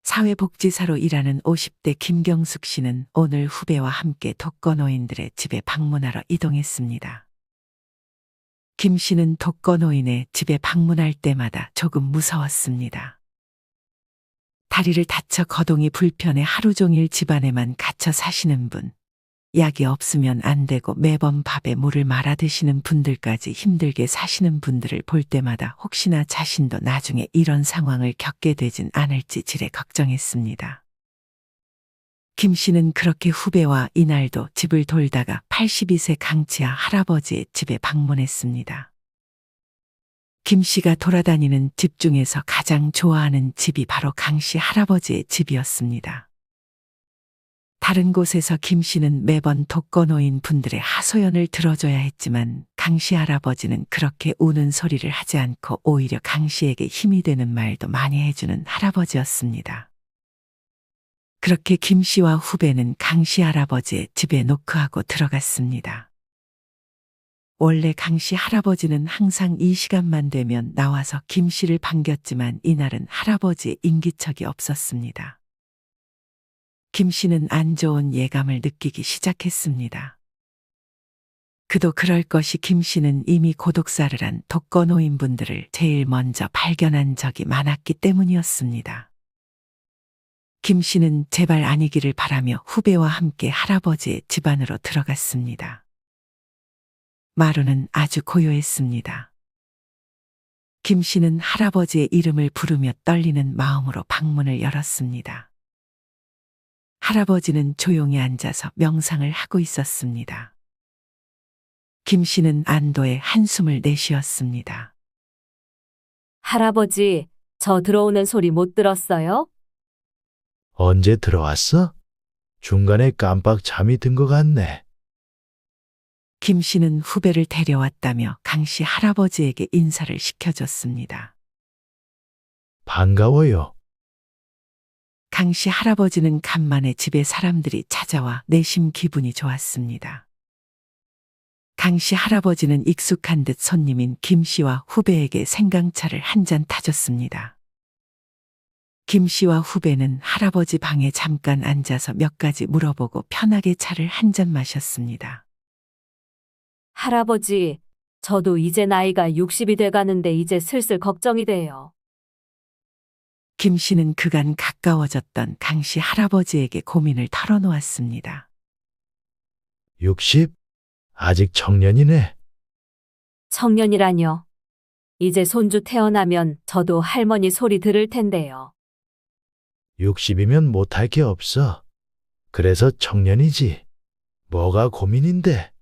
사회복지사로 일하는 50대 김경숙 씨는 오늘 후배와 함께 독거노인들의 집에 방문하러 이동했습니다. 김 씨는 독거노인의 집에 방문할 때마다 조금 무서웠습니다. 다리를 다쳐 거동이 불편해 하루 종일 집안에만 갇혀 사시는 분, 약이 없으면 안 되고 매번 밥에 물을 말아 드시는 분들까지 힘들게 사시는 분들을 볼 때마다 혹시나 자신도 나중에 이런 상황을 겪게 되진 않을지 지레 걱정했습니다. 김 씨는 그렇게 후배와 이날도 집을 돌다가 82세 강치아 할아버지의 집에 방문했습니다. 김 씨가 돌아다니는 집 중에서 가장 좋아하는 집이 바로 강 씨 할아버지의 집이었습니다. 다른 곳에서 김 씨는 매번 독거노인 분들의 하소연을 들어줘야 했지만 강 씨 할아버지는 그렇게 우는 소리를 하지 않고 오히려 강 씨에게 힘이 되는 말도 많이 해주는 할아버지였습니다. 그렇게 김 씨와 후배는 강 씨 할아버지의 집에 노크하고 들어갔습니다. 원래 강 씨 할아버지는 항상 이 시간만 되면 나와서 김 씨를 반겼지만 이날은 할아버지의 인기척이 없었습니다. 김 씨는 안 좋은 예감을 느끼기 시작했습니다. 그도 그럴 것이 김 씨는 이미 고독사를 한 독거노인분들을 제일 먼저 발견한 적이 많았기 때문이었습니다. 김 씨는 제발 아니기를 바라며 후배와 함께 할아버지의 집 안으로 들어갔습니다. 마루는 아주 고요했습니다. 김 씨는 할아버지의 이름을 부르며 떨리는 마음으로 방문을 열었습니다. 할아버지는 조용히 앉아서 명상을 하고 있었습니다. 김 씨는 안도의 한숨을 내쉬었습니다. 할아버지, 저 들어오는 소리 못 들었어요? 언제 들어왔어? 중간에 깜빡 잠이 든 것 같네. 김 씨는 후배를 데려왔다며 강 씨 할아버지에게 인사를 시켜줬습니다. 반가워요. 강 씨 할아버지는 간만에 집에 사람들이 찾아와 내심 기분이 좋았습니다. 강 씨 할아버지는 익숙한 듯 손님인 김 씨와 후배에게 생강차를 한 잔 타줬습니다. 김 씨와 후배는 할아버지 방에 잠깐 앉아서 몇 가지 물어보고 편하게 차를 한 잔 마셨습니다. 할아버지, 저도 이제 나이가 60이 돼가는데 이제 슬슬 걱정이 돼요. 김 씨는 그간 가까워졌던 강 씨 할아버지에게 고민을 털어놓았습니다. 60? 아직 청년이네. 청년이라뇨. 이제 손주 태어나면 저도 할머니 소리 들을 텐데요. 60이면 못할 게 없어. 그래서 청년이지. 뭐가 고민인데?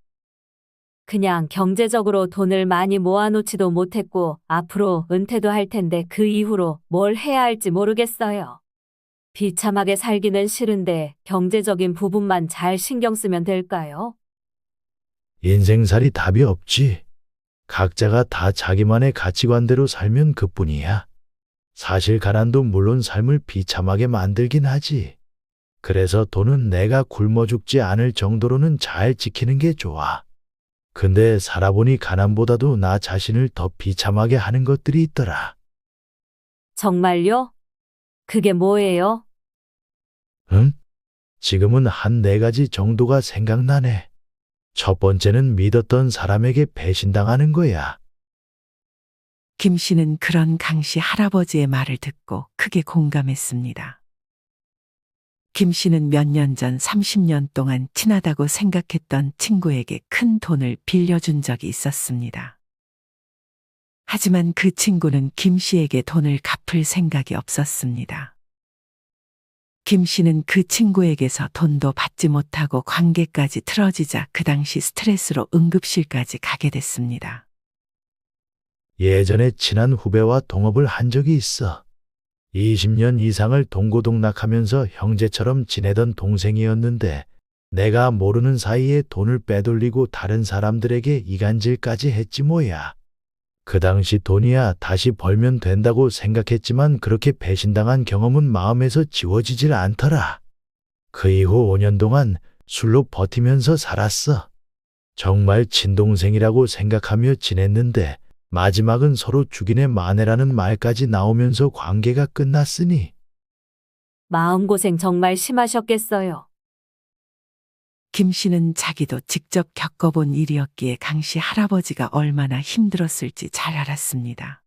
그냥 경제적으로 돈을 많이 모아놓지도 못했고 앞으로 은퇴도 할 텐데 그 이후로 뭘 해야 할지 모르겠어요. 비참하게 살기는 싫은데 경제적인 부분만 잘 신경 쓰면 될까요? 인생살이 답이 없지. 각자가 다 자기만의 가치관대로 살면 그뿐이야. 사실 가난도 물론 삶을 비참하게 만들긴 하지. 그래서 돈은 내가 굶어 죽지 않을 정도로는 잘 지키는 게 좋아. 근데 살아보니 가난보다도 나 자신을 더 비참하게 하는 것들이 있더라. 정말요? 그게 뭐예요? 응? 지금은 한 4가지 정도가 생각나네. 첫 번째는 믿었던 사람에게 배신당하는 거야. 김 씨는 그런 강 씨 할아버지의 말을 듣고 크게 공감했습니다. 김 씨는 몇 년 전 30년 동안 친하다고 생각했던 친구에게 큰 돈을 빌려준 적이 있었습니다. 하지만 그 친구는 김 씨에게 돈을 갚을 생각이 없었습니다. 김 씨는 그 친구에게서 돈도 받지 못하고 관계까지 틀어지자 그 당시 스트레스로 응급실까지 가게 됐습니다. 예전에 친한 후배와 동업을 한 적이 있어. 20년 이상을 동고동락하면서 형제처럼 지내던 동생이었는데 내가 모르는 사이에 돈을 빼돌리고 다른 사람들에게 이간질까지 했지 뭐야. 그 당시 돈이야 다시 벌면 된다고 생각했지만 그렇게 배신당한 경험은 마음에서 지워지질 않더라. 그 이후 5년 동안 술로 버티면서 살았어. 정말 친동생이라고 생각하며 지냈는데 마지막은 서로 죽이네 마네라는 말까지 나오면서 관계가 끝났으니 마음고생 정말 심하셨겠어요. 김 씨는 자기도 직접 겪어본 일이었기에 강 씨 할아버지가 얼마나 힘들었을지 잘 알았습니다.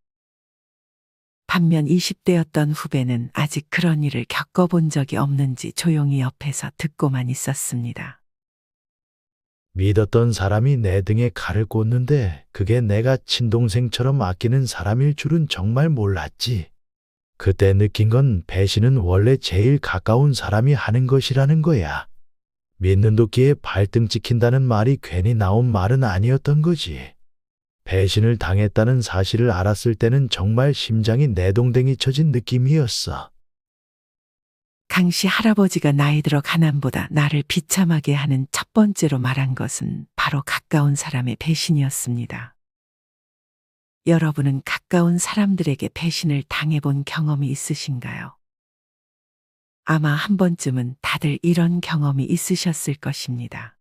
반면 20대였던 후배는 아직 그런 일을 겪어본 적이 없는지 조용히 옆에서 듣고만 있었습니다. 믿었던 사람이 내 등에 칼을 꽂는데 그게 내가 친동생처럼 아끼는 사람일 줄은 정말 몰랐지. 그때 느낀 건 배신은 원래 제일 가까운 사람이 하는 것이라는 거야. 믿는 도끼에 발등 찍힌다는 말이 괜히 나온 말은 아니었던 거지. 배신을 당했다는 사실을 알았을 때는 정말 심장이 내동댕이 쳐진 느낌이었어. 강 씨 할아버지가 나이 들어 가난보다 나를 비참하게 하는 첫 번째로 말한 것은 바로 가까운 사람의 배신이었습니다. 여러분은 가까운 사람들에게 배신을 당해본 경험이 있으신가요? 아마 한 번쯤은 다들 이런 경험이 있으셨을 것입니다.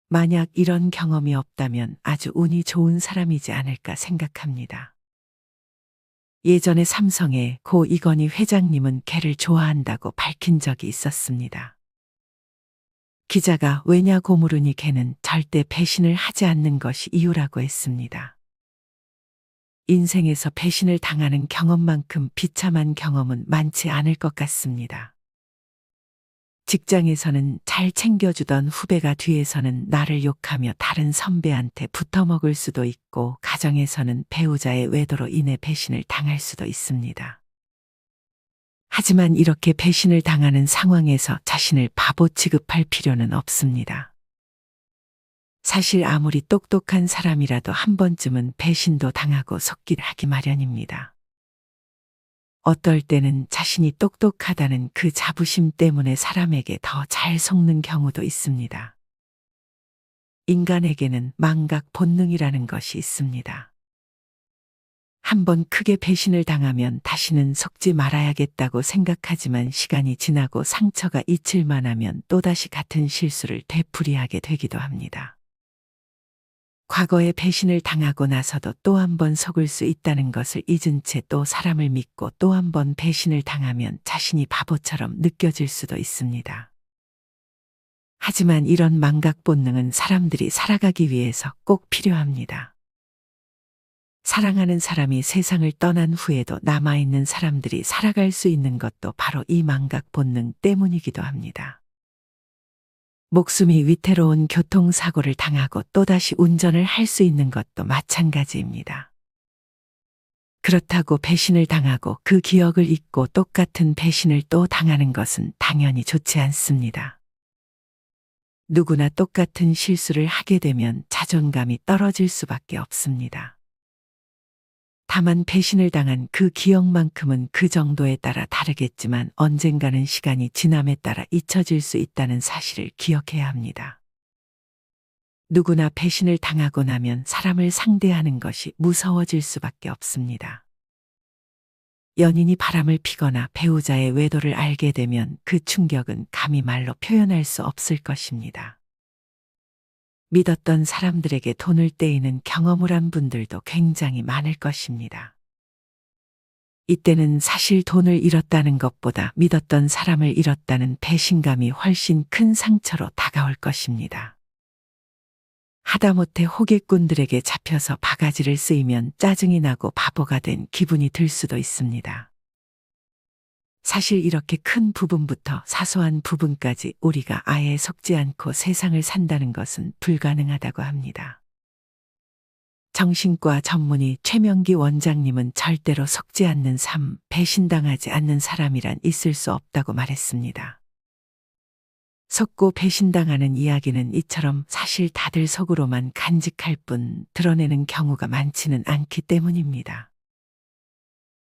만약 이런 경험이 없다면 아주 운이 좋은 사람이지 않을까 생각합니다. 예전에 삼성의 고 이건희 회장님은 개를 좋아한다고 밝힌 적이 있었습니다. 기자가 왜냐고 물으니 개는 절대 배신을 하지 않는 것이 이유라고 했습니다. 인생에서 배신을 당하는 경험만큼 비참한 경험은 많지 않을 것 같습니다. 직장에서는 잘 챙겨주던 후배가 뒤에서는 나를 욕하며 다른 선배한테 붙어먹을 수도 있고, 가정에서는 배우자의 외도로 인해 배신을 당할 수도 있습니다. 하지만 이렇게 배신을 당하는 상황에서 자신을 바보 취급할 필요는 없습니다. 사실 아무리 똑똑한 사람이라도 한 번쯤은 배신도 당하고 속기를 하기 마련입니다. 어떨 때는 자신이 똑똑하다는 그 자부심 때문에 사람에게 더 잘 속는 경우도 있습니다. 인간에게는 망각 본능이라는 것이 있습니다. 한번 크게 배신을 당하면 다시는 속지 말아야겠다고 생각하지만 시간이 지나고 상처가 잊힐만 하면 또다시 같은 실수를 되풀이하게 되기도 합니다. 과거에 배신을 당하고 나서도 또 한 번 속을 수 있다는 것을 잊은 채 또 사람을 믿고 또 한 번 배신을 당하면 자신이 바보처럼 느껴질 수도 있습니다. 하지만 이런 망각 본능은 사람들이 살아가기 위해서 꼭 필요합니다. 사랑하는 사람이 세상을 떠난 후에도 남아있는 사람들이 살아갈 수 있는 것도 바로 이 망각 본능 때문이기도 합니다. 목숨이 위태로운 교통사고를 당하고 또다시 운전을 할 수 있는 것도 마찬가지입니다. 그렇다고 배신을 당하고 그 기억을 잊고 똑같은 배신을 또 당하는 것은 당연히 좋지 않습니다. 누구나 똑같은 실수를 하게 되면 자존감이 떨어질 수밖에 없습니다. 다만 배신을 당한 그 기억만큼은 그 정도에 따라 다르겠지만 언젠가는 시간이 지남에 따라 잊혀질 수 있다는 사실을 기억해야 합니다. 누구나 배신을 당하고 나면 사람을 상대하는 것이 무서워질 수밖에 없습니다. 연인이 바람을 피거나 배우자의 외도를 알게 되면 그 충격은 감히 말로 표현할 수 없을 것입니다. 믿었던 사람들에게 돈을 떼이는 경험을 한 분들도 굉장히 많을 것입니다. 이때는 사실 돈을 잃었다는 것보다 믿었던 사람을 잃었다는 배신감이 훨씬 큰 상처로 다가올 것입니다. 하다못해 호객꾼들에게 잡혀서 바가지를 쓰이면 짜증이 나고 바보가 된 기분이 들 수도 있습니다. 사실 이렇게 큰 부분부터 사소한 부분까지 우리가 아예 속지 않고 세상을 산다는 것은 불가능하다고 합니다. 정신과 전문의 최명기 원장님은 절대로 속지 않는 삶, 배신당하지 않는 사람이란 있을 수 없다고 말했습니다. 속고 배신당하는 이야기는 이처럼 사실 다들 속으로만 간직할 뿐 드러내는 경우가 많지는 않기 때문입니다.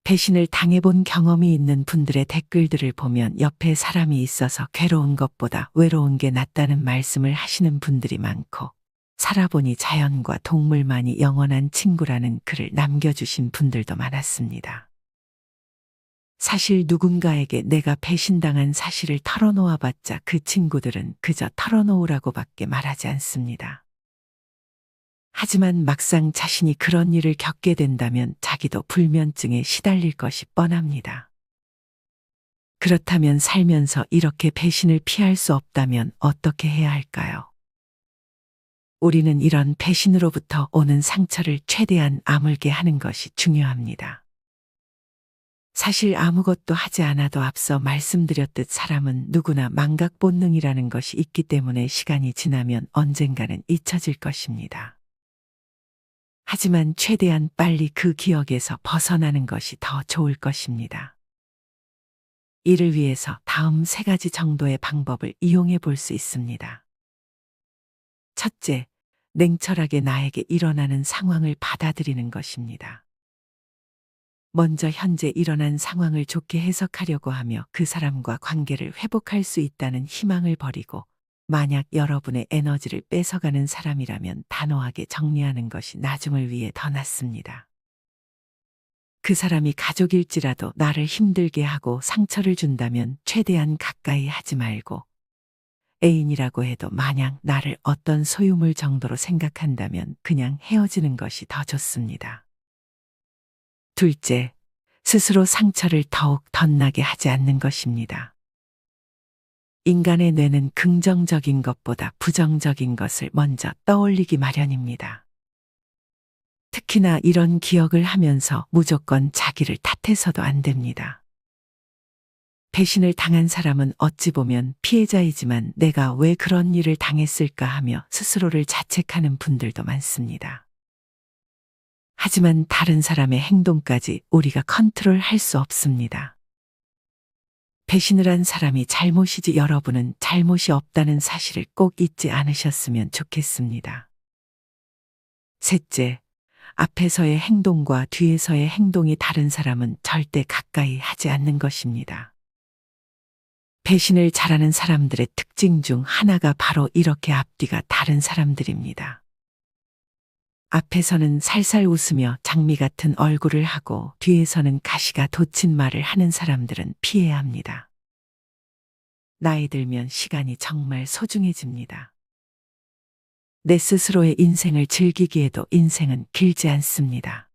배신을 당해본 경험이 있는 분들의 댓글들을 보면 옆에 사람이 있어서 괴로운 것보다 외로운 게 낫다는 말씀을 하시는 분들이 많고, 살아보니 자연과 동물만이 영원한 친구라는 글을 남겨주신 분들도 많았습니다. 사실 누군가에게 내가 배신당한 사실을 털어놓아봤자 그 친구들은 그저 털어놓으라고밖에 말하지 않습니다. 하지만 막상 자신이 그런 일을 겪게 된다면 자기도 불면증에 시달릴 것이 뻔합니다. 그렇다면 살면서 이렇게 배신을 피할 수 없다면 어떻게 해야 할까요? 우리는 이런 배신으로부터 오는 상처를 최대한 아물게 하는 것이 중요합니다. 사실 아무것도 하지 않아도 앞서 말씀드렸듯 사람은 누구나 망각 본능이라는 것이 있기 때문에 시간이 지나면 언젠가는 잊혀질 것입니다. 하지만 최대한 빨리 그 기억에서 벗어나는 것이 더 좋을 것입니다. 이를 위해서 다음 3가지 정도의 방법을 이용해 볼 수 있습니다. 첫째, 냉철하게 나에게 일어나는 상황을 받아들이는 것입니다. 먼저 현재 일어난 상황을 좋게 해석하려고 하며 그 사람과 관계를 회복할 수 있다는 희망을 버리고, 만약 여러분의 에너지를 뺏어가는 사람이라면 단호하게 정리하는 것이 나중을 위해 더 낫습니다. 그 사람이 가족일지라도 나를 힘들게 하고 상처를 준다면 최대한 가까이 하지 말고, 애인이라고 해도 마냥 나를 어떤 소유물 정도로 생각한다면 그냥 헤어지는 것이 더 좋습니다. 둘째, 스스로 상처를 더욱 덧나게 하지 않는 것입니다. 인간의 뇌는 긍정적인 것보다 부정적인 것을 먼저 떠올리기 마련입니다. 특히나 이런 기억을 하면서 무조건 자기를 탓해서도 안 됩니다. 배신을 당한 사람은 어찌 보면 피해자이지만 내가 왜 그런 일을 당했을까 하며 스스로를 자책하는 분들도 많습니다. 하지만 다른 사람의 행동까지 우리가 컨트롤할 수 없습니다. 배신을 한 사람이 잘못이지 여러분은 잘못이 없다는 사실을 꼭 잊지 않으셨으면 좋겠습니다. 셋째, 앞에서의 행동과 뒤에서의 행동이 다른 사람은 절대 가까이 하지 않는 것입니다. 배신을 잘하는 사람들의 특징 중 하나가 바로 이렇게 앞뒤가 다른 사람들입니다. 앞에서는 살살 웃으며 장미 같은 얼굴을 하고 뒤에서는 가시가 돋친 말을 하는 사람들은 피해야 합니다. 나이 들면 시간이 정말 소중해집니다. 내 스스로의 인생을 즐기기에도 인생은 길지 않습니다.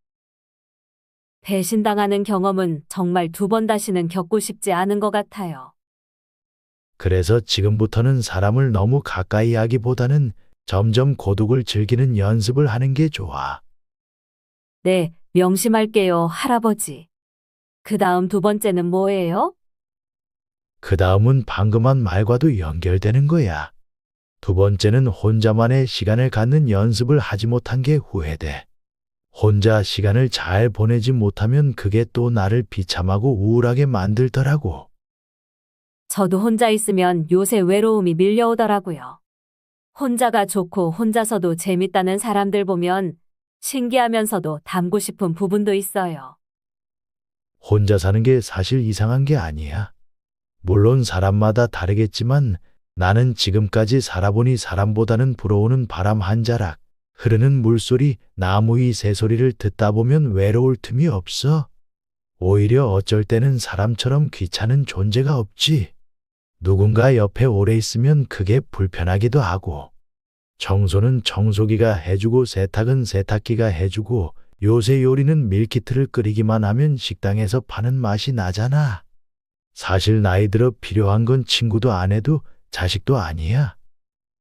배신당하는 경험은 정말 2번 다시는 겪고 싶지 않은 것 같아요. 그래서 지금부터는 사람을 너무 가까이 하기보다는 점점 고독을 즐기는 연습을 하는 게 좋아. 네, 명심할게요, 할아버지. 그 다음 2번째는 뭐예요? 그 다음은 방금 한 말과도 연결되는 거야. 2번째는 혼자만의 시간을 갖는 연습을 하지 못한 게 후회돼. 혼자 시간을 잘 보내지 못하면 그게 또 나를 비참하고 우울하게 만들더라고. 저도 혼자 있으면 요새 외로움이 밀려오더라고요. 혼자가 좋고 혼자서도 재밌다는 사람들 보면 신기하면서도 닮고 싶은 부분도 있어요. 혼자 사는 게 사실 이상한 게 아니야. 물론 사람마다 다르겠지만 나는 지금까지 살아보니 사람보다는 불어오는 바람 한 자락, 흐르는 물소리, 나무 위 새소리를 듣다 보면 외로울 틈이 없어. 오히려 어쩔 때는 사람처럼 귀찮은 존재가 없지. 누군가 옆에 오래 있으면 그게 불편하기도 하고, 청소는 청소기가 해주고 세탁은 세탁기가 해주고, 요새 요리는 밀키트를 끓이기만 하면 식당에서 파는 맛이 나잖아. 사실 나이 들어 필요한 건 친구도 아내도 자식도 아니야.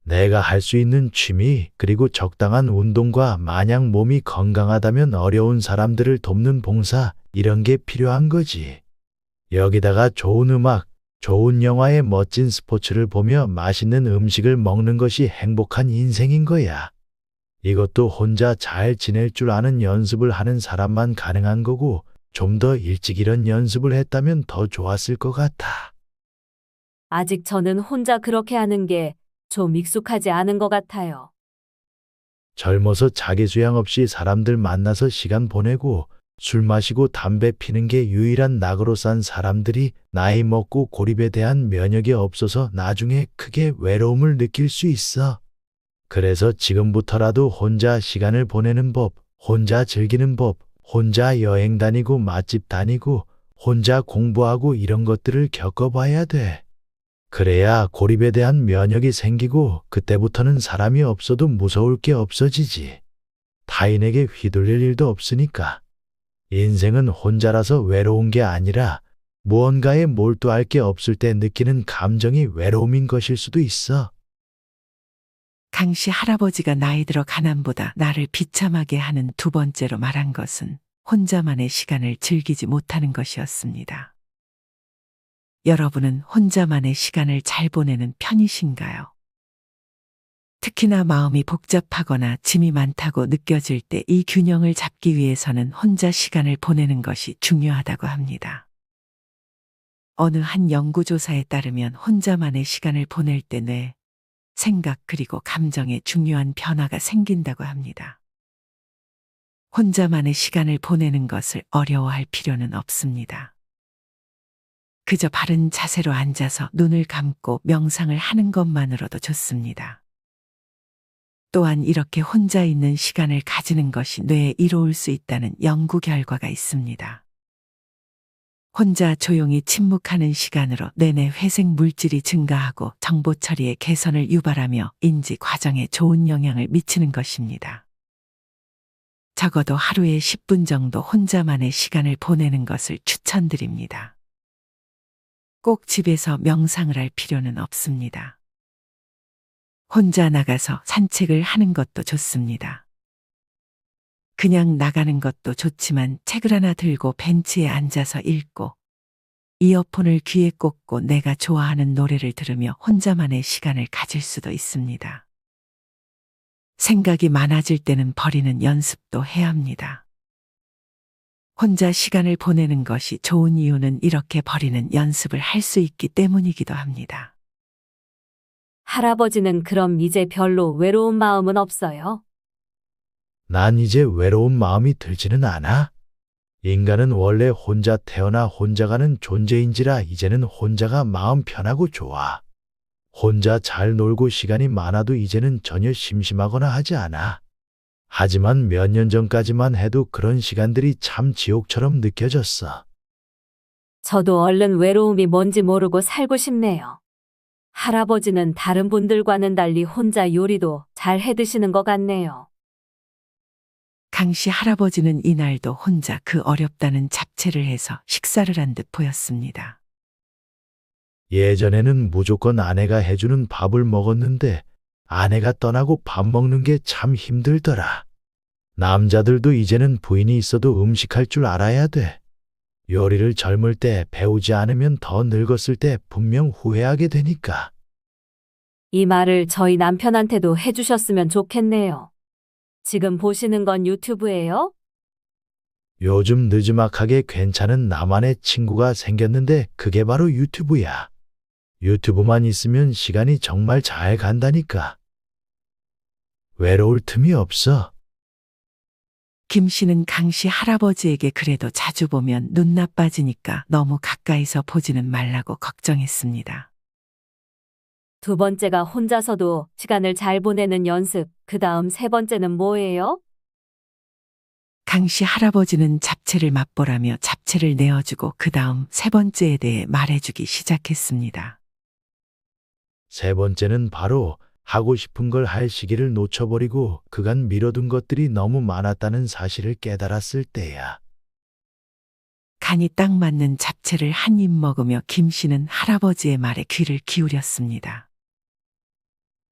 내가 할 수 있는 취미, 그리고 적당한 운동과 마냥 몸이 건강하다면 어려운 사람들을 돕는 봉사, 이런 게 필요한 거지. 여기다가 좋은 음악, 좋은 영화에 멋진 스포츠를 보며 맛있는 음식을 먹는 것이 행복한 인생인 거야. 이것도 혼자 잘 지낼 줄 아는 연습을 하는 사람만 가능한 거고, 좀 더 일찍 이런 연습을 했다면 더 좋았을 것 같아. 아직 저는 혼자 그렇게 하는 게 좀 익숙하지 않은 것 같아요. 젊어서 자기 수양 없이 사람들 만나서 시간 보내고 술 마시고 담배 피는 게 유일한 낙으로 산 사람들이 나이 먹고 고립에 대한 면역이 없어서 나중에 크게 외로움을 느낄 수 있어. 그래서 지금부터라도 혼자 시간을 보내는 법, 혼자 즐기는 법, 혼자 여행 다니고 맛집 다니고 혼자 공부하고 이런 것들을 겪어봐야 돼. 그래야 고립에 대한 면역이 생기고 그때부터는 사람이 없어도 무서울 게 없어지지. 타인에게 휘둘릴 일도 없으니까. 인생은 혼자라서 외로운 게 아니라 무언가에 몰두할 게 없을 때 느끼는 감정이 외로움인 것일 수도 있어. 강씨 할아버지가 나이 들어 가난보다 나를 비참하게 하는 두 번째로 말한 것은 혼자만의 시간을 즐기지 못하는 것이었습니다. 여러분은 혼자만의 시간을 잘 보내는 편이신가요? 특히나 마음이 복잡하거나 짐이 많다고 느껴질 때 이 균형을 잡기 위해서는 혼자 시간을 보내는 것이 중요하다고 합니다. 어느 한 연구조사에 따르면 혼자만의 시간을 보낼 때 뇌, 생각 그리고 감정에 중요한 변화가 생긴다고 합니다. 혼자만의 시간을 보내는 것을 어려워할 필요는 없습니다. 그저 바른 자세로 앉아서 눈을 감고 명상을 하는 것만으로도 좋습니다. 또한 이렇게 혼자 있는 시간을 가지는 것이 뇌에 이로울 수 있다는 연구 결과가 있습니다. 혼자 조용히 침묵하는 시간으로 뇌내 회색 물질이 증가하고 정보 처리의 개선을 유발하며 인지 과정에 좋은 영향을 미치는 것입니다. 적어도 하루에 10분 정도 혼자만의 시간을 보내는 것을 추천드립니다. 꼭 집에서 명상을 할 필요는 없습니다. 혼자 나가서 산책을 하는 것도 좋습니다. 그냥 나가는 것도 좋지만 책을 하나 들고 벤치에 앉아서 읽고 이어폰을 귀에 꽂고 내가 좋아하는 노래를 들으며 혼자만의 시간을 가질 수도 있습니다. 생각이 많아질 때는 버리는 연습도 해야 합니다. 혼자 시간을 보내는 것이 좋은 이유는 이렇게 버리는 연습을 할 수 있기 때문이기도 합니다. 할아버지는 그럼 이제 별로 외로운 마음은 없어요? 난 이제 외로운 마음이 들지는 않아. 인간은 원래 혼자 태어나 혼자 가는 존재인지라 이제는 혼자가 마음 편하고 좋아. 혼자 잘 놀고 시간이 많아도 이제는 전혀 심심하거나 하지 않아. 하지만 몇 년 전까지만 해도 그런 시간들이 참 지옥처럼 느껴졌어. 저도 얼른 외로움이 뭔지 모르고 살고 싶네요. 할아버지는 다른 분들과는 달리 혼자 요리도 잘 해드시는 것 같네요. 강씨 할아버지는 이날도 혼자 그 어렵다는 잡채를 해서 식사를 한 듯 보였습니다. 예전에는 무조건 아내가 해주는 밥을 먹었는데 아내가 떠나고 밥 먹는 게 참 힘들더라. 남자들도 이제는 부인이 있어도 음식할 줄 알아야 돼. 요리를 젊을 때 배우지 않으면 더 늙었을 때 분명 후회하게 되니까. 이 말을 저희 남편한테도 해주셨으면 좋겠네요. 지금 보시는 건 유튜브예요? 요즘 느지막하게 괜찮은 나만의 친구가 생겼는데 그게 바로 유튜브야. 유튜브만 있으면 시간이 정말 잘 간다니까. 외로울 틈이 없어. 김 씨는 강씨 할아버지에게 그래도 자주 보면 눈 나빠지니까 너무 가까이서 보지는 말라고 걱정했습니다. 두 번째가 혼자서도 시간을 잘 보내는 연습, 그 다음 세 번째는 뭐예요? 강씨 할아버지는 잡채를 맛보라며 잡채를 내어주고 그 다음 세 번째에 대해 말해주기 시작했습니다. 세 번째는 바로 하고 싶은 걸 할 시기를 놓쳐버리고 그간 미뤄둔 것들이 너무 많았다는 사실을 깨달았을 때야. 간이 딱 맞는 잡채를 한 입 먹으며 김 씨는 할아버지의 말에 귀를 기울였습니다.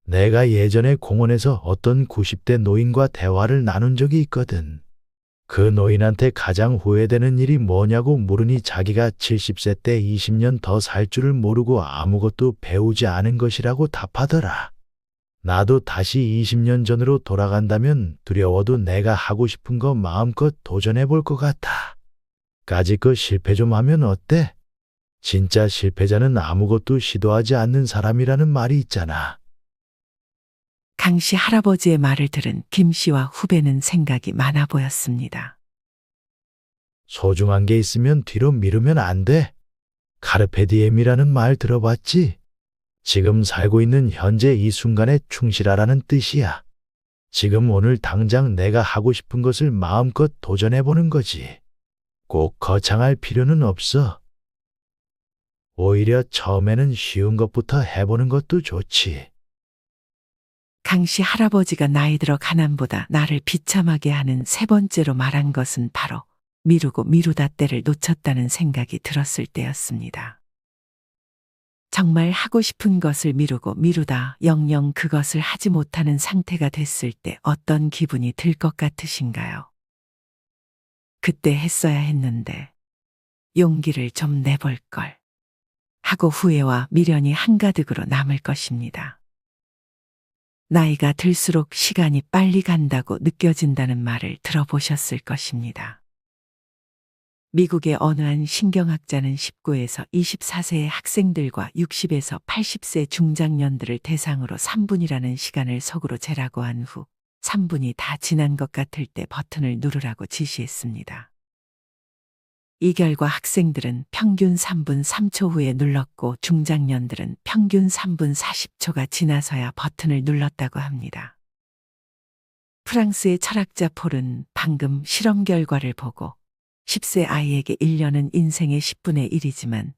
내가 예전에 공원에서 어떤 90대 노인과 대화를 나눈 적이 있거든. 그 노인한테 가장 후회되는 일이 뭐냐고 물으니 자기가 70세 때 20년 더 살 줄을 모르고 아무것도 배우지 않은 것이라고 답하더라. 나도 다시 20년 전으로 돌아간다면 두려워도 내가 하고 싶은 거 마음껏 도전해 볼 것 같아. 까짓거 실패 좀 하면 어때? 진짜 실패자는 아무것도 시도하지 않는 사람이라는 말이 있잖아. 강씨 할아버지의 말을 들은 김 씨와 후배는 생각이 많아 보였습니다. 소중한 게 있으면 뒤로 미루면 안 돼. 카르페 디엠이라는 말 들어봤지? 지금 살고 있는 현재 이 순간에 충실하라는 뜻이야. 지금 오늘 당장 내가 하고 싶은 것을 마음껏 도전해보는 거지. 꼭 거창할 필요는 없어. 오히려 처음에는 쉬운 것부터 해보는 것도 좋지. 강씨 할아버지가 나이 들어 가난보다 나를 비참하게 하는 세 번째로 말한 것은 바로 미루고 미루다 때를 놓쳤다는 생각이 들었을 때였습니다. 정말 하고 싶은 것을 미루고 미루다 영영 그것을 하지 못하는 상태가 됐을 때 어떤 기분이 들 것 같으신가요? 그때 했어야 했는데 용기를 좀 내볼 걸 하고 후회와 미련이 한가득으로 남을 것입니다. 나이가 들수록 시간이 빨리 간다고 느껴진다는 말을 들어보셨을 것입니다. 미국의 어느 한 신경학자는 19에서 24세의 학생들과 60에서 80세 중장년들을 대상으로 3분이라는 시간을 속으로 재라고 한 후 3분이 다 지난 것 같을 때 버튼을 누르라고 지시했습니다. 이 결과 학생들은 평균 3분 3초 후에 눌렀고 중장년들은 평균 3분 40초가 지나서야 버튼을 눌렀다고 합니다. 프랑스의 철학자 폴은 방금 실험 결과를 보고 10세 아이에게 1년은 인생의 10분의 1이지만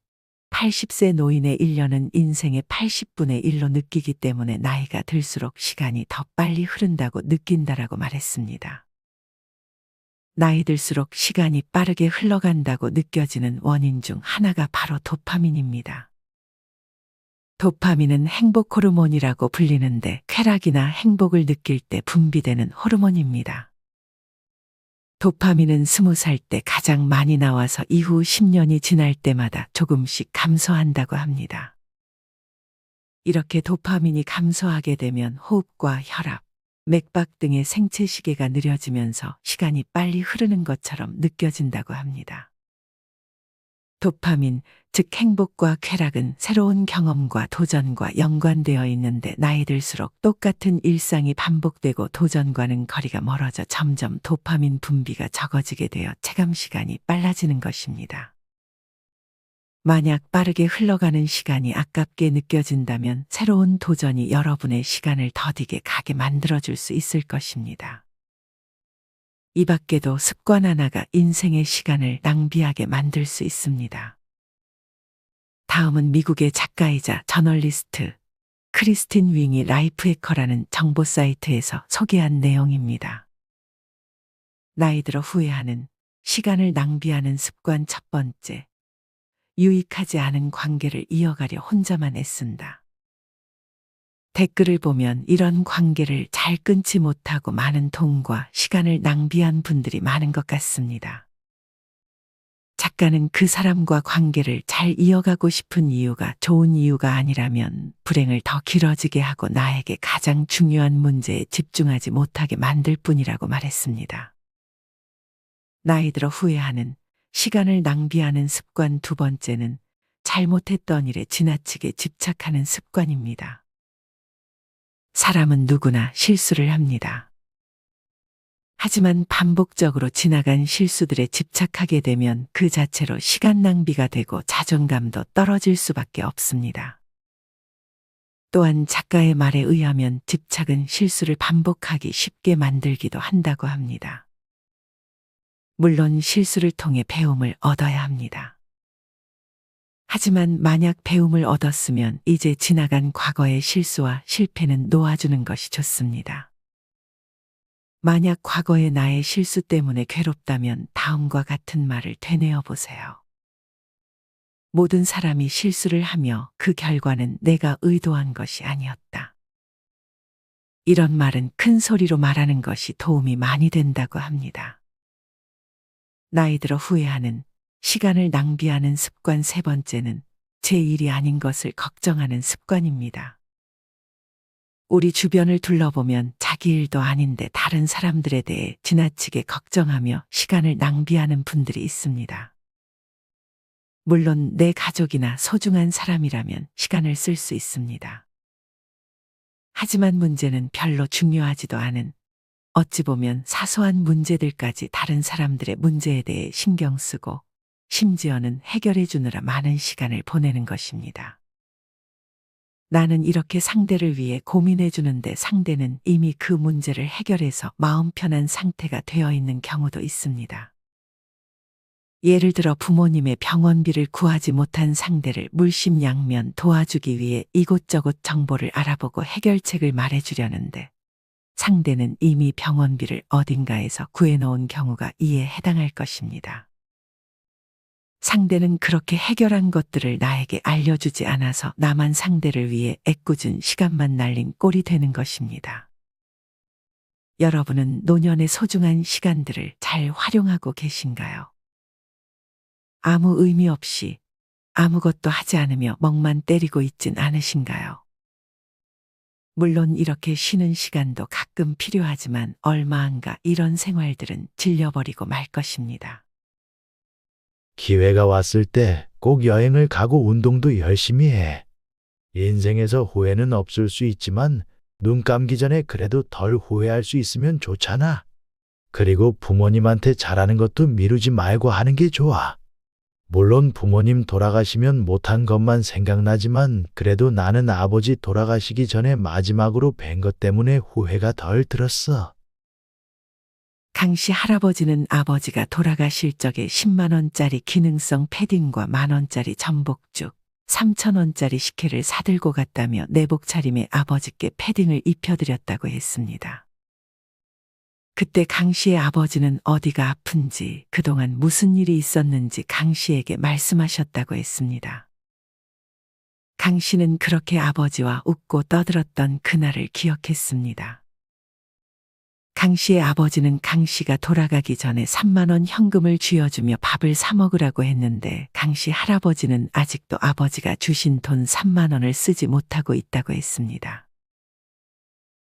80세 노인의 1년은 인생의 80분의 1로 느끼기 때문에 나이가 들수록 시간이 더 빨리 흐른다고 느낀다라고 말했습니다. 나이 들수록 시간이 빠르게 흘러간다고 느껴지는 원인 중 하나가 바로 도파민입니다. 도파민은 행복 호르몬이라고 불리는데 쾌락이나 행복을 느낄 때 분비되는 호르몬입니다. 도파민은 20살 때 가장 많이 나와서 이후 10년이 지날 때마다 조금씩 감소한다고 합니다. 이렇게 도파민이 감소하게 되면 호흡과 혈압, 맥박 등의 생체 시계가 느려지면서 시간이 빨리 흐르는 것처럼 느껴진다고 합니다. 도파민, 즉 행복과 쾌락은 새로운 경험과 도전과 연관되어 있는데 나이 들수록 똑같은 일상이 반복되고 도전과는 거리가 멀어져 점점 도파민 분비가 적어지게 되어 체감 시간이 빨라지는 것입니다. 만약 빠르게 흘러가는 시간이 아깝게 느껴진다면 새로운 도전이 여러분의 시간을 더디게 가게 만들어줄 수 있을 것입니다. 이 밖에도 습관 하나가 인생의 시간을 낭비하게 만들 수 있습니다. 다음은 미국의 작가이자 저널리스트 크리스틴 윙이 라이프해커라는 정보 사이트에서 소개한 내용입니다. 나이 들어 후회하는 시간을 낭비하는 습관 첫 번째. 유익하지 않은 관계를 이어가려 혼자만 애쓴다. 댓글을 보면 이런 관계를 잘 끊지 못하고 많은 돈과 시간을 낭비한 분들이 많은 것 같습니다. 작가는 그 사람과 관계를 잘 이어가고 싶은 이유가 좋은 이유가 아니라면 불행을 더 길어지게 하고 나에게 가장 중요한 문제에 집중하지 못하게 만들 뿐이라고 말했습니다. 나이 들어 후회하는 시간을 낭비하는 습관 두 번째는 잘못했던 일에 지나치게 집착하는 습관입니다. 사람은 누구나 실수를 합니다. 하지만 반복적으로 지나간 실수들에 집착하게 되면 그 자체로 시간 낭비가 되고 자존감도 떨어질 수밖에 없습니다. 또한 작가의 말에 의하면 집착은 실수를 반복하기 쉽게 만들기도 한다고 합니다. 물론 실수를 통해 배움을 얻어야 합니다. 하지만 만약 배움을 얻었으면 이제 지나간 과거의 실수와 실패는 놓아주는 것이 좋습니다. 만약 과거의 나의 실수 때문에 괴롭다면 다음과 같은 말을 되뇌어 보세요. 모든 사람이 실수를 하며 그 결과는 내가 의도한 것이 아니었다. 이런 말은 큰 소리로 말하는 것이 도움이 많이 된다고 합니다. 나이 들어 후회하는 시간을 낭비하는 습관 세 번째는 제 일이 아닌 것을 걱정하는 습관입니다. 우리 주변을 둘러보면 자기 일도 아닌데 다른 사람들에 대해 지나치게 걱정하며 시간을 낭비하는 분들이 있습니다. 물론 내 가족이나 소중한 사람이라면 시간을 쓸 수 있습니다. 하지만 문제는 별로 중요하지도 않은 어찌 보면 사소한 문제들까지 다른 사람들의 문제에 대해 신경 쓰고 심지어는 해결해 주느라 많은 시간을 보내는 것입니다. 나는 이렇게 상대를 위해 고민해 주는데 상대는 이미 그 문제를 해결해서 마음 편한 상태가 되어 있는 경우도 있습니다. 예를 들어 부모님의 병원비를 구하지 못한 상대를 물심양면 도와주기 위해 이곳저곳 정보를 알아보고 해결책을 말해 주려는데 상대는 이미 병원비를 어딘가에서 구해놓은 경우가 이에 해당할 것입니다. 상대는 그렇게 해결한 것들을 나에게 알려주지 않아서 나만 상대를 위해 애꿎은 시간만 날린 꼴이 되는 것입니다. 여러분은 노년의 소중한 시간들을 잘 활용하고 계신가요? 아무 의미 없이 아무것도 하지 않으며 멍만 때리고 있진 않으신가요? 물론 이렇게 쉬는 시간도 가끔 필요하지만 얼마 안가 이런 생활들은 질려버리고 말 것입니다. 기회가 왔을 때 꼭 여행을 가고 운동도 열심히 해. 인생에서 후회는 없을 수 있지만 눈 감기 전에 그래도 덜 후회할 수 있으면 좋잖아. 그리고 부모님한테 잘하는 것도 미루지 말고 하는 게 좋아. 물론 부모님 돌아가시면 못한 것만 생각나지만 그래도 나는 아버지 돌아가시기 전에 마지막으로 뵌 것 때문에 후회가 덜 들었어. 강씨 할아버지는 아버지가 돌아가실 적에 10만 원짜리 기능성 패딩과 10,000원짜리 전복죽, 3,000원짜리 식혜를 사들고 갔다며 내복 차림에 아버지께 패딩을 입혀드렸다고 했습니다. 그때 강씨의 아버지는 어디가 아픈지 그동안 무슨 일이 있었는지 강씨에게 말씀하셨다고 했습니다. 강씨는 그렇게 아버지와 웃고 떠들었던 그날을 기억했습니다. 강씨의 아버지는 강씨가 돌아가기 전에 3만 원 현금을 쥐어주며 밥을 사 먹으라고 했는데 강씨 할아버지는 아직도 아버지가 주신 돈 3만 원을 쓰지 못하고 있다고 했습니다.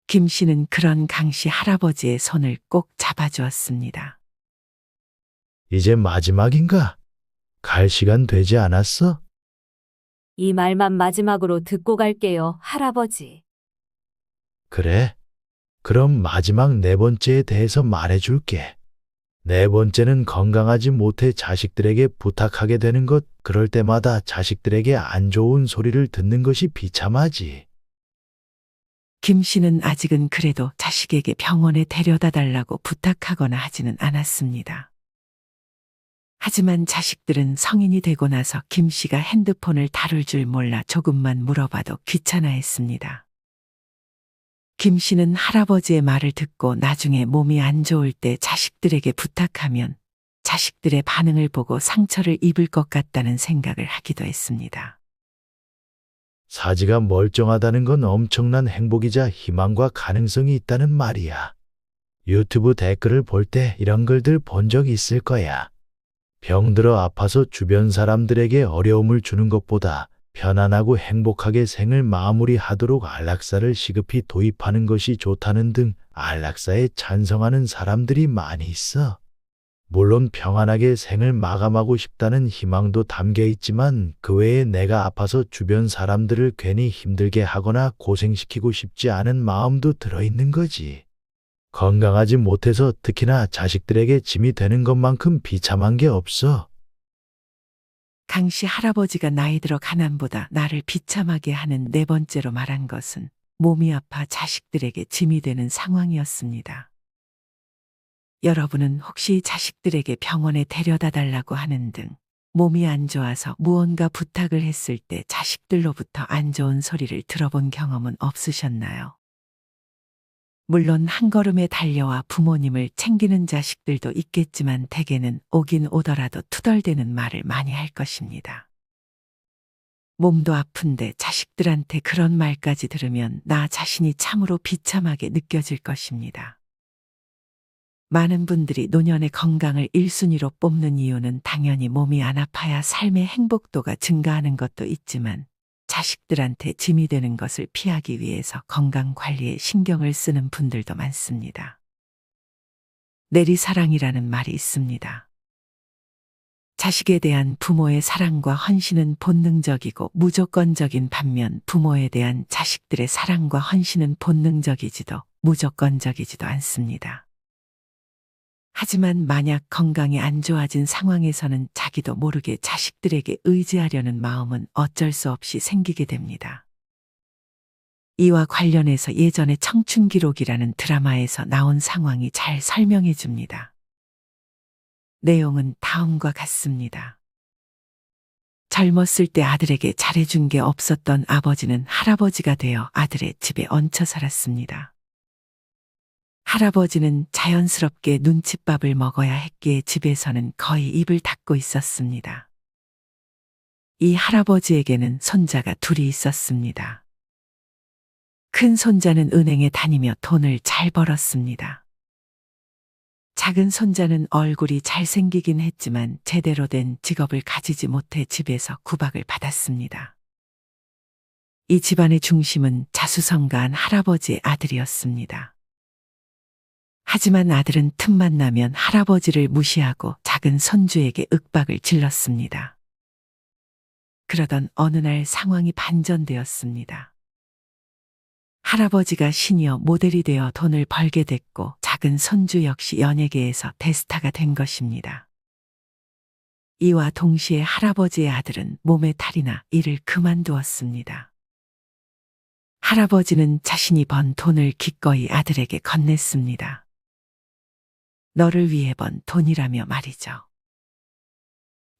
김 씨는 그런 강씨 할아버지의 손을 꼭 잡아주었습니다. 이제 마지막인가? 갈 시간 되지 않았어? 이 말만 마지막으로 듣고 갈게요, 할아버지. 그래. 그럼 마지막 네 번째에 대해서 말해줄게. 네 번째는 건강하지 못해 자식들에게 부탁하게 되는 것, 그럴 때마다 자식들에게 안 좋은 소리를 듣는 것이 비참하지. 김 씨는 아직은 그래도 자식에게 병원에 데려다 달라고 부탁하거나 하지는 않았습니다. 하지만 자식들은 성인이 되고 나서 김 씨가 핸드폰을 다룰 줄 몰라 조금만 물어봐도 귀찮아했습니다. 김 씨는 할아버지의 말을 듣고 나중에 몸이 안 좋을 때 자식들에게 부탁하면 자식들의 반응을 보고 상처를 입을 것 같다는 생각을 하기도 했습니다. 사지가 멀쩡하다는 건 엄청난 행복이자 희망과 가능성이 있다는 말이야. 유튜브 댓글을 볼 때 이런 글들 본 적 있을 거야. 병들어 아파서 주변 사람들에게 어려움을 주는 것보다 편안하고 행복하게 생을 마무리하도록 안락사를 시급히 도입하는 것이 좋다는 등 안락사에 찬성하는 사람들이 많이 있어. 물론 평안하게 생을 마감하고 싶다는 희망도 담겨 있지만 그 외에 내가 아파서 주변 사람들을 괜히 힘들게 하거나 고생시키고 싶지 않은 마음도 들어있는 거지. 건강하지 못해서 특히나 자식들에게 짐이 되는 것만큼 비참한 게 없어. 강씨 할아버지가 나이 들어 가난보다 나를 비참하게 하는 네 번째로 말한 것은 몸이 아파 자식들에게 짐이 되는 상황이었습니다. 여러분은 혹시 자식들에게 병원에 데려다 달라고 하는 등 몸이 안 좋아서 무언가 부탁을 했을 때 자식들로부터 안 좋은 소리를 들어본 경험은 없으셨나요? 물론 한 걸음에 달려와 부모님을 챙기는 자식들도 있겠지만 대개는 오긴 오더라도 투덜대는 말을 많이 할 것입니다. 몸도 아픈데 자식들한테 그런 말까지 들으면 나 자신이 참으로 비참하게 느껴질 것입니다. 많은 분들이 노년의 건강을 1순위로 뽑는 이유는 당연히 몸이 안 아파야 삶의 행복도가 증가하는 것도 있지만 자식들한테 짐이 되는 것을 피하기 위해서 건강 관리에 신경을 쓰는 분들도 많습니다. 내리사랑이라는 말이 있습니다. 자식에 대한 부모의 사랑과 헌신은 본능적이고 무조건적인 반면 부모에 대한 자식들의 사랑과 헌신은 본능적이지도 무조건적이지도 않습니다. 하지만 만약 건강이 안 좋아진 상황에서는 자기도 모르게 자식들에게 의지하려는 마음은 어쩔 수 없이 생기게 됩니다. 이와 관련해서 예전에 청춘기록이라는 드라마에서 나온 상황이 잘 설명해 줍니다. 내용은 다음과 같습니다. 젊었을 때 아들에게 잘해준 게 없었던 아버지는 할아버지가 되어 아들의 집에 얹혀 살았습니다. 할아버지는 자연스럽게 눈칫밥을 먹어야 했기에 집에서는 거의 입을 닫고 있었습니다. 이 할아버지에게는 손자가 둘이 있었습니다. 큰 손자는 은행에 다니며 돈을 잘 벌었습니다. 작은 손자는 얼굴이 잘생기긴 했지만 제대로 된 직업을 가지지 못해 집에서 구박을 받았습니다. 이 집안의 중심은 자수성가한 할아버지의 아들이었습니다. 하지만 아들은 틈만 나면 할아버지를 무시하고 작은 손주에게 윽박을 질렀습니다. 그러던 어느 날 상황이 반전되었습니다. 할아버지가 시니어 모델이 되어 돈을 벌게 됐고 작은 손주 역시 연예계에서 대스타가 된 것입니다. 이와 동시에 할아버지의 아들은 몸에 탈이 나 일을 그만두었습니다. 할아버지는 자신이 번 돈을 기꺼이 아들에게 건넸습니다. 너를 위해 번 돈이라며 말이죠.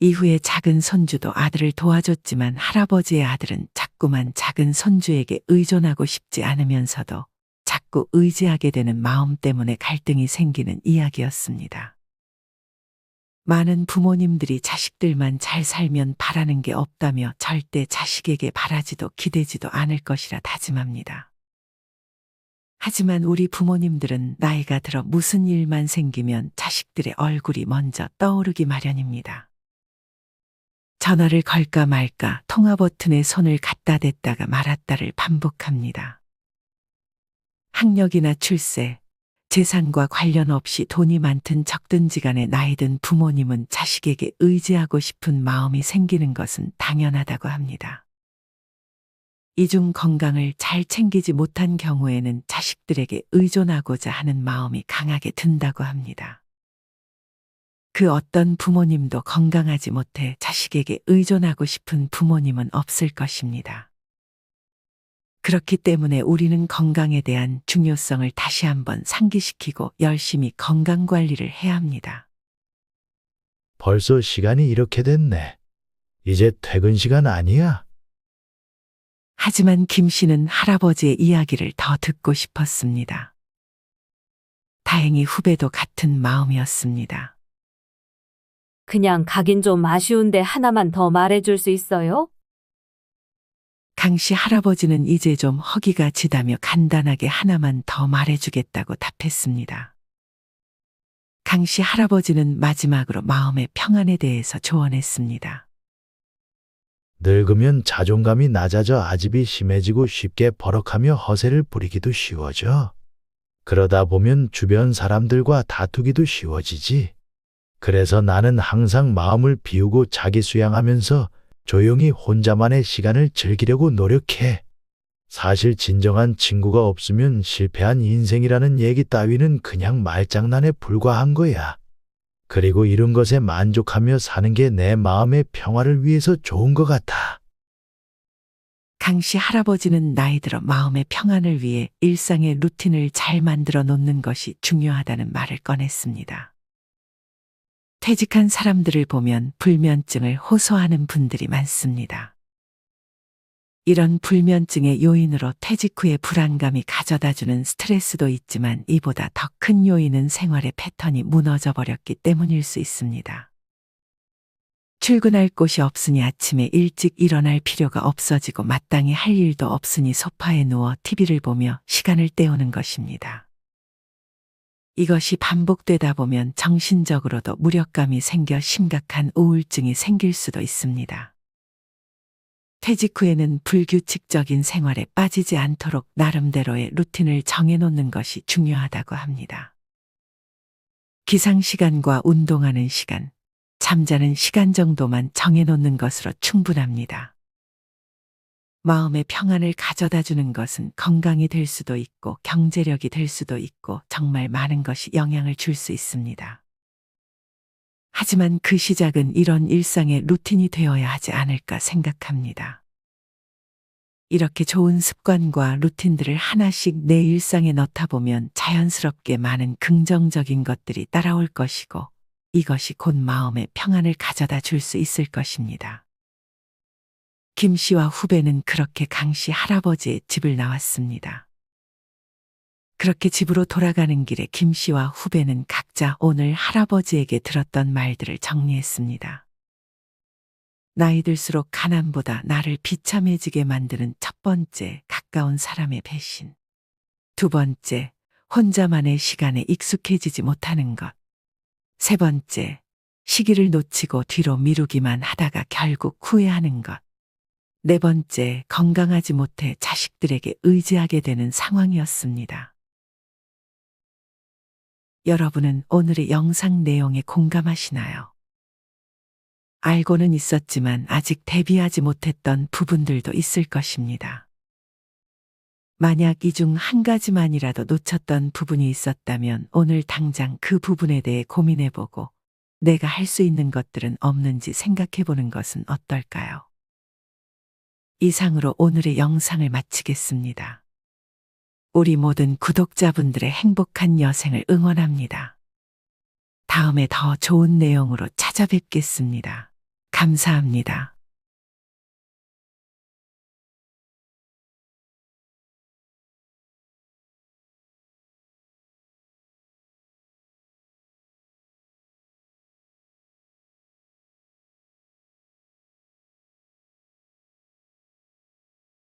이후에 작은 손주도 아들을 도와줬지만 할아버지의 아들은 자꾸만 작은 손주에게 의존하고 싶지 않으면서도 자꾸 의지하게 되는 마음 때문에 갈등이 생기는 이야기였습니다. 많은 부모님들이 자식들만 잘 살면 바라는 게 없다며 절대 자식에게 바라지도 기대지도 않을 것이라 다짐합니다. 하지만 우리 부모님들은 나이가 들어 무슨 일만 생기면 자식들의 얼굴이 먼저 떠오르기 마련입니다. 전화를 걸까 말까 통화 버튼에 손을 갖다 댔다가 말았다를 반복합니다. 학력이나 출세, 재산과 관련 없이 돈이 많든 적든지 간에 나이든 부모님은 자식에게 의지하고 싶은 마음이 생기는 것은 당연하다고 합니다. 이 중 건강을 잘 챙기지 못한 경우에는 자식들에게 의존하고자 하는 마음이 강하게 든다고 합니다. 그 어떤 부모님도 건강하지 못해 자식에게 의존하고 싶은 부모님은 없을 것입니다. 그렇기 때문에 우리는 건강에 대한 중요성을 다시 한번 상기시키고 열심히 건강 관리를 해야 합니다. 벌써 시간이 이렇게 됐네. 이제 퇴근 시간 아니야? 하지만 김 씨는 할아버지의 이야기를 더 듣고 싶었습니다. 다행히 후배도 같은 마음이었습니다. 그냥 가긴 좀 아쉬운데 하나만 더 말해줄 수 있어요? 강 씨 할아버지는 이제 좀 허기가 지다며 간단하게 하나만 더 말해주겠다고 답했습니다. 강 씨 할아버지는 마지막으로 마음의 평안에 대해서 조언했습니다. 늙으면 자존감이 낮아져 아집이 심해지고 쉽게 버럭하며 허세를 부리기도 쉬워져. 그러다 보면 주변 사람들과 다투기도 쉬워지지. 그래서 나는 항상 마음을 비우고 자기 수양하면서 조용히 혼자만의 시간을 즐기려고 노력해. 사실 진정한 친구가 없으면 실패한 인생이라는 얘기 따위는 그냥 말장난에 불과한 거야. 그리고 이런 것에 만족하며 사는 게 내 마음의 평화를 위해서 좋은 것 같아. 강 씨 할아버지는 나이 들어 마음의 평안을 위해 일상의 루틴을 잘 만들어 놓는 것이 중요하다는 말을 꺼냈습니다. 퇴직한 사람들을 보면 불면증을 호소하는 분들이 많습니다. 이런 불면증의 요인으로 퇴직 후의 불안감이 가져다주는 스트레스도 있지만 이보다 더 큰 요인은 생활의 패턴이 무너져 버렸기 때문일 수 있습니다. 출근할 곳이 없으니 아침에 일찍 일어날 필요가 없어지고 마땅히 할 일도 없으니 소파에 누워 TV를 보며 시간을 때우는 것입니다. 이것이 반복되다 보면 정신적으로도 무력감이 생겨 심각한 우울증이 생길 수도 있습니다. 퇴직 후에는 불규칙적인 생활에 빠지지 않도록 나름대로의 루틴을 정해놓는 것이 중요하다고 합니다. 기상시간과 운동하는 시간, 잠자는 시간 정도만 정해놓는 것으로 충분합니다. 마음의 평안을 가져다 주는 것은 건강이 될 수도 있고 경제력이 될 수도 있고 정말 많은 것이 영향을 줄 수 있습니다. 하지만 그 시작은 이런 일상의 루틴이 되어야 하지 않을까 생각합니다. 이렇게 좋은 습관과 루틴들을 하나씩 내 일상에 넣다 보면 자연스럽게 많은 긍정적인 것들이 따라올 것이고 이것이 곧 마음의 평안을 가져다 줄 수 있을 것입니다. 김 씨와 후배는 그렇게 강 씨 할아버지의 집을 나왔습니다. 그렇게 집으로 돌아가는 길에 김 씨와 후배는 각자 오늘 할아버지에게 들었던 말들을 정리했습니다. 나이 들수록 가난보다 나를 비참해지게 만드는 첫 번째, 가까운 사람의 배신. 두 번째, 혼자만의 시간에 익숙해지지 못하는 것. 세 번째, 시기를 놓치고 뒤로 미루기만 하다가 결국 후회하는 것. 네 번째, 건강하지 못해 자식들에게 의지하게 되는 상황이었습니다. 여러분은 오늘의 영상 내용에 공감하시나요? 알고는 있었지만 아직 대비하지 못했던 부분들도 있을 것입니다. 만약 이 중 한 가지만이라도 놓쳤던 부분이 있었다면 오늘 당장 그 부분에 대해 고민해보고 내가 할 수 있는 것들은 없는지 생각해보는 것은 어떨까요? 이상으로 오늘의 영상을 마치겠습니다. 우리 모든 구독자분들의 행복한 여생을 응원합니다. 다음에 더 좋은 내용으로 찾아뵙겠습니다. 감사합니다.